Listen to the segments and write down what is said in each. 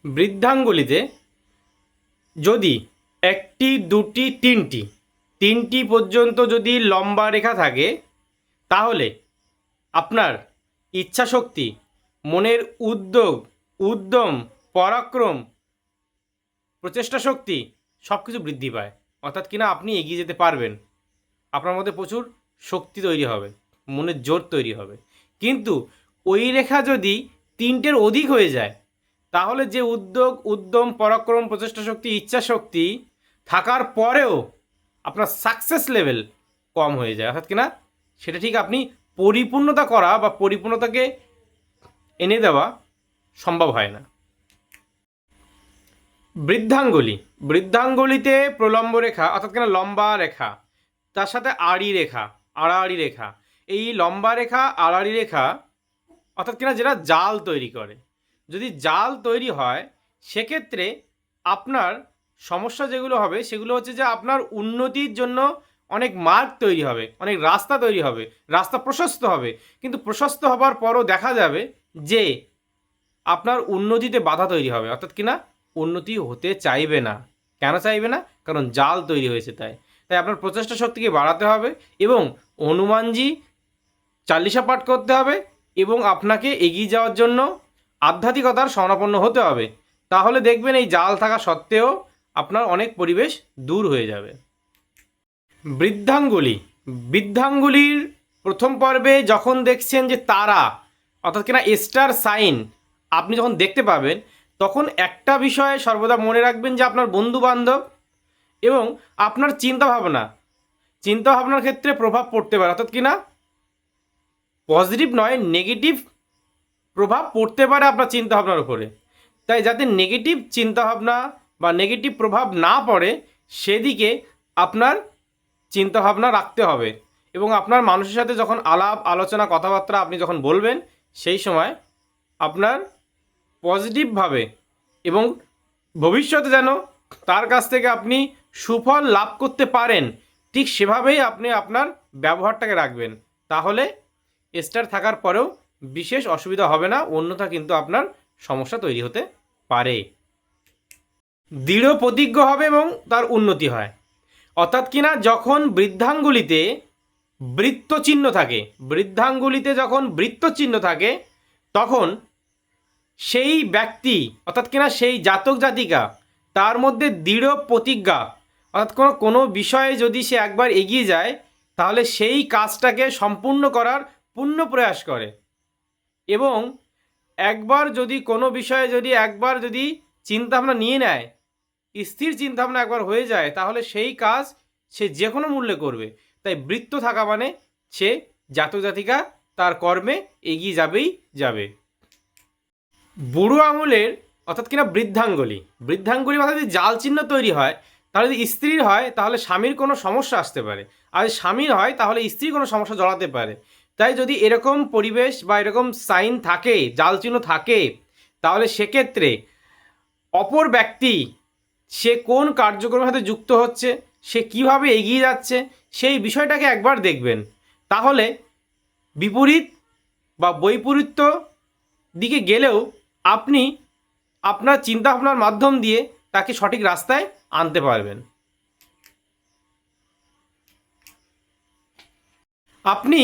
বৃদ্ধাঙ্গুলিতে যদি একটি, দুটি, তিনটি পর্যন্ত যদি লম্বা রেখা থাকে, তাহলে আপনার ইচ্ছাশক্তি, মনের উদ্যোগ, উদ্যম, পরাক্রম, প্রচেষ্টা শক্তি সব কিছু বৃদ্ধি পায়। অর্থাৎ কিনা আপনি এগিয়ে যেতে পারবেন, আপনার মধ্যে প্রচুর শক্তি তৈরি হবে, মনের জোর তৈরি হবে। কিন্তু ওই রেখা যদি তিনটের অধিক হয়ে যায়, তাহলে যে উদ্যোগ, উদ্যম, পরাক্রম, প্রচেষ্টা শক্তি, ইচ্ছা শক্তি থাকার পরেও আপনার সাকসেস লেভেল কম হয়ে যায়। অর্থাৎ কিনা সেটা ঠিক আপনি পরিপূর্ণতা করা বা পরিপূর্ণতাকে এনে দেওয়া সম্ভব হয় না। বৃদ্ধাঙ্গুলিতে প্রলম্ব রেখা অর্থাৎ কিনা লম্বা রেখা, তার সাথে আড়াআড়ি রেখা, এই লম্বা রেখা, আড়াআড়ি রেখা অর্থাৎ কিনা যেটা জাল তৈরি করে। যদি জাল তৈরি হয়, সেক্ষেত্রে আপনার সমস্যা যেগুলো হবে সেগুলো হচ্ছে যে আপনার উন্নতির জন্য অনেক মার্গ তৈরি হবে, অনেক রাস্তা তৈরি হবে, রাস্তা প্রশস্ত হবে। কিন্তু প্রশস্ত হবার পরও দেখা যাবে যে আপনার উন্নতিতে বাধা তৈরি হবে, অর্থাৎ কিনা উন্নতি হতে চাইবে না। কেন চাইবে না? কারণ জাল তৈরি হয়েছে। তাই আপনার প্রচেষ্টা শক্তিকে বাড়াতে হবে এবং হনুমানজি চালিসা পাঠ করতে হবে এবং আপনাকে এগিয়ে যাওয়ার জন্য আধ্যাত্মিকতার শরণাপন্ন হতে হবে। তাহলে দেখবেন এই জাল থাকা সত্ত্বেও আপনার অনেক পরিবেশ দূর হয়ে যাবে। বৃদ্ধাঙ্গুলির প্রথম পর্বে যখন দেখছেন যে তারা অর্থাৎ কিনা স্টার সাইন আপনি যখন দেখতে পাবেন, তখন একটা বিষয় সর্বদা মনে রাখবেন যে আপনার বন্ধু বান্ধব এবং আপনার চিন্তাভাবনার ক্ষেত্রে প্রভাব পড়তে পারে। অর্থাৎ কিনা পজিটিভ নয়, নেগেটিভ প্রভাব পড়তে পারে আপনার চিন্তাভাবনার উপরে। তাই যাতে নেগেটিভ চিন্তাভাবনা বা নেগেটিভ প্রভাব না পড়ে, সেদিকে আপনার চিন্তাভাবনা রাখতে হবে। এবং আপনার মানুষের সাথে যখন আলাপ আলোচনা কথাবার্তা আপনি যখন বলবেন, সেই সময় আপনার পজিটিভভাবে এবং ভবিষ্যতে যেন তার কাছ থেকে আপনি সুফল লাভ করতে পারেন, ঠিক সেভাবেই আপনি আপনার ব্যবহারটাকে রাখবেন। তাহলে স্টার থাকার পরেও বিশেষ অসুবিধা হবে না, অন্যথা কিন্তু আপনার সমস্যা তৈরি হতে পারে। দৃঢ় প্রতিজ্ঞ হবে এবং তার উন্নতি হয়। অর্থাৎ কিনা যখন বৃদ্ধাঙ্গুলিতে যখন বৃত্তচিহ্ন থাকে, তখন সেই ব্যক্তি অর্থাৎ কিনা সেই জাতক জাতিকা তার মধ্যে দৃঢ় প্রতিজ্ঞা, অর্থাৎ কোনো বিষয়ে যদি সে একবার এগিয়ে যায়, তাহলে সেই কাজটাকে সম্পূর্ণ করার পূর্ণ প্রয়াস করে। এবং একবার যদি কোনো বিষয়ে একবার চিন্তাভাবনা নিয়ে নেয়, স্থির চিন্তাভাবনা একবার হয়ে যায়, তাহলে সেই কাজ সে যে কোনো মূল্যে করবে। তাই বৃত্ত থাকা মানে সে জাতক জাতিকা তার কর্মে এগিয়ে যাবে। বুড়ো আঙুলের অর্থাৎ কিনা বৃদ্ধাঙ্গুলি অর্থাৎ যদি জাল চিহ্ন তৈরি হয়, তাহলে যদি স্ত্রীর হয় তাহলে স্বামীর কোনো সমস্যা আসতে পারে, আর যদি স্বামীর হয় তাহলে স্ত্রীর কোনো সমস্যা জড়াতে পারে। তাই যদি এরকম পরিবেশ বা এরকম সাইন থাকে, জাল চিহ্ন থাকে, তাহলে সেক্ষেত্রে অপর ব্যক্তি সে কোন কার্যক্রমের সাথে যুক্ত হচ্ছে, সে কিভাবে এগিয়ে যাচ্ছে, সেই বিষয়টাকে একবার দেখবেন। তাহলে বিপরীত বা বৈপরীত্য দিকে গেলেও আপনি আপনার চিন্তাভাবনার মাধ্যম দিয়ে তাকে সঠিক রাস্তায় আনতে পারবেন। আপনি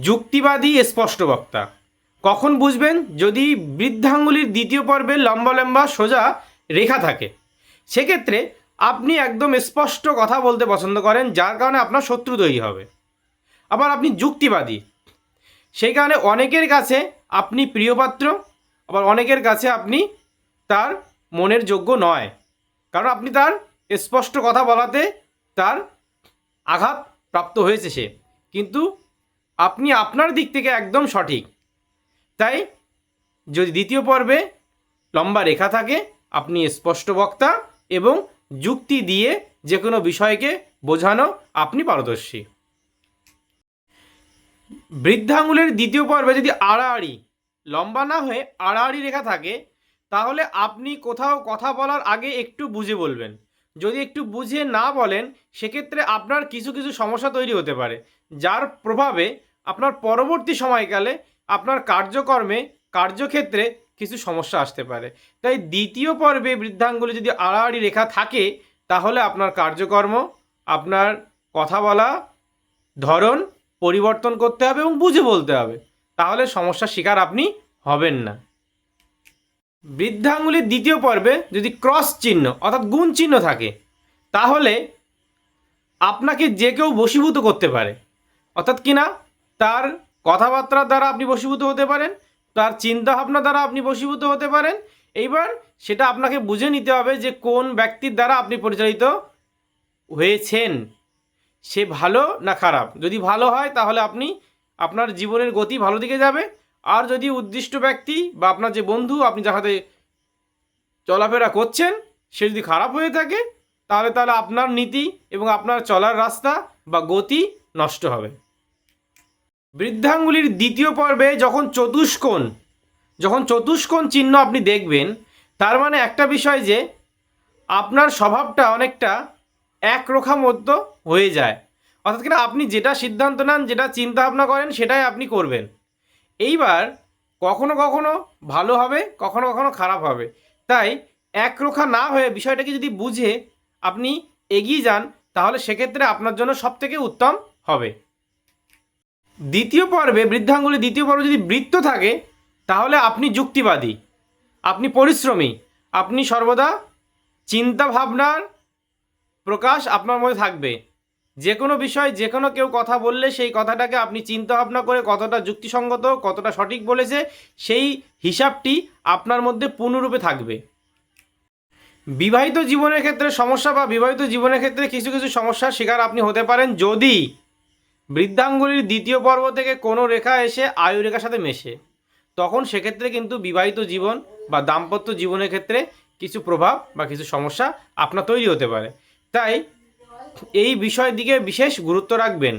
যুক্তিবাদী স্পষ্ট বক্তা। কখন বুঝবেন? যদি বৃদ্ধাঙ্গুলির দ্বিতীয় পর্বে লম্বা লম্বা সোজা রেখা থাকে, সেক্ষেত্রে আপনি একদম স্পষ্ট কথা বলতে পছন্দ করেন, যার কারণে আপনার শত্রু তৈরি হবে। আবার আপনি যুক্তিবাদী, সেই কারণে অনেকের কাছে আপনি প্রিয়পাত্র, আবার অনেকের কাছে আপনি তার মনের যোগ্য নয়, কারণ আপনি তার স্পষ্ট কথা বলাতে তার আঘাত প্রাপ্ত হয়েছে সে, কিন্তু আপনি আপনার দিক থেকে একদম সঠিক। তাই যদি দ্বিতীয় পর্বে লম্বা রেখা থাকে, আপনি স্পষ্ট বক্তা এবং যুক্তি দিয়ে যে কোনো বিষয়কে বোঝানো আপনি পারদর্শী। বৃদ্ধাঙ্গুলের দ্বিতীয় পর্বে যদি আড়াআড়ি, লম্বা না হয়ে আড়াআড়ি রেখা থাকে, তাহলে আপনি কোথাও কথা বলার আগে একটু বুঝে বলবেন। যদি একটু বুঝে না বলেন, সেক্ষেত্রে আপনার কিছু সমস্যা তৈরি হতে পারে, যার প্রভাবে আপনার পরবর্তী সময়কালে আপনার কার্যক্ষেত্রে কিছু সমস্যা আসতে পারে। তাই দ্বিতীয় পর্বে বৃদ্ধাঙ্গুলে যদি আড়াআড়ি রেখা থাকে তাহলে আপনার কার্যকর্ম, আপনার কথা বলা ধরন পরিবর্তন করতে হবে এবং বুঝে বলতে হবে, তাহলে সমস্যার শিকার আপনি হবেন না। বৃদ্ধাঙ্গুলির দ্বিতীয় পর্বে যদি ক্রস চিহ্ন অর্থাৎ গুণ চিহ্ন থাকে তাহলে আপনাকে যে কেউ বশীভূত করতে পারে, অর্থাৎ কিনা তার কথাবার্তার দ্বারা আপনি বশীভূত হতে পারেন, তার চিন্তাভাবনা দ্বারা আপনি বশীভূত হতে পারেন। এইবার সেটা আপনাকে বুঝে নিতে হবে যে কোন ব্যক্তির দ্বারা আপনি পরিচালিত হয়েছেন, সে ভালো না খারাপ। যদি ভালো হয় তাহলে আপনি আপনার জীবনের গতি ভালো দিকে যাবে, আর যদি উদ্দিষ্ট ব্যক্তি বা আপনার যে বন্ধু আপনি যার সাথে চলাফেরা করছেন সে যদি খারাপ হয়ে থাকে তাহলে আপনার নীতি এবং আপনার চলার রাস্তা বা গতি নষ্ট হবে। বৃদ্ধাঙ্গুলির দ্বিতীয় পর্বে যখন চতুষ্কোণ চিহ্ন আপনি দেখবেন, তার মানে একটা বিষয় যে আপনার স্বভাবটা অনেকটা একরোখা মধ্য হয়ে যায়, অর্থাৎ কিনা আপনি যেটা সিদ্ধান্ত নেন, যেটা চিন্তা ভাবনা করেন সেটাই আপনি করবেন। এইবার কখনো কখনো ভালো হবে, কখনো কখনো খারাপ হবে। তাই একরোখা না হয়ে বিষয়টাকে যদি বুঝে আপনি এগিয়ে যান তাহলে সেক্ষেত্রে আপনার জন্য সবথেকে উত্তম হবে। দ্বিতীয় পর্বে বৃদ্ধাঙ্গুলি দ্বিতীয় পর্বে যদি বৃত্ত থাকে তাহলে আপনি যুক্তিবাদী, আপনি পরিশ্রমী, আপনি সর্বদা চিন্তা ভাবনার প্রকাশ আপনার মধ্যে থাকবে। যে কোনো বিষয় যে কোনো কেউ কথা বললে সেই কথাটাকে আপনি চিন্তা ভাবনা করে কতটা যুক্তিসঙ্গত, কতটা সঠিক বলেছে সেই হিসাবটি আপনার মধ্যে পূর্ণরূপে থাকবে। বিবাহিত জীবনের ক্ষেত্রে সমস্যা বা বিবাহিত জীবনের ক্ষেত্রে কিছু কিছু সমস্যার শিকার আপনি হতে পারেন যদি বৃদ্ধাঙ্গুলির দ্বিতীয় পর্ব থেকে কোনো রেখা এসে আয়ু রেখার সাথে মেশে, তখন সেক্ষেত্রে কিন্তু বিবাহিত জীবন বা দাম্পত্য জীবনের ক্ষেত্রে কিছু প্রভাব বা কিছু সমস্যা আপনার তৈরি হতে পারে। তাই এই বিষয়ের দিকে বিশেষ গুরুত্ব রাখবেন।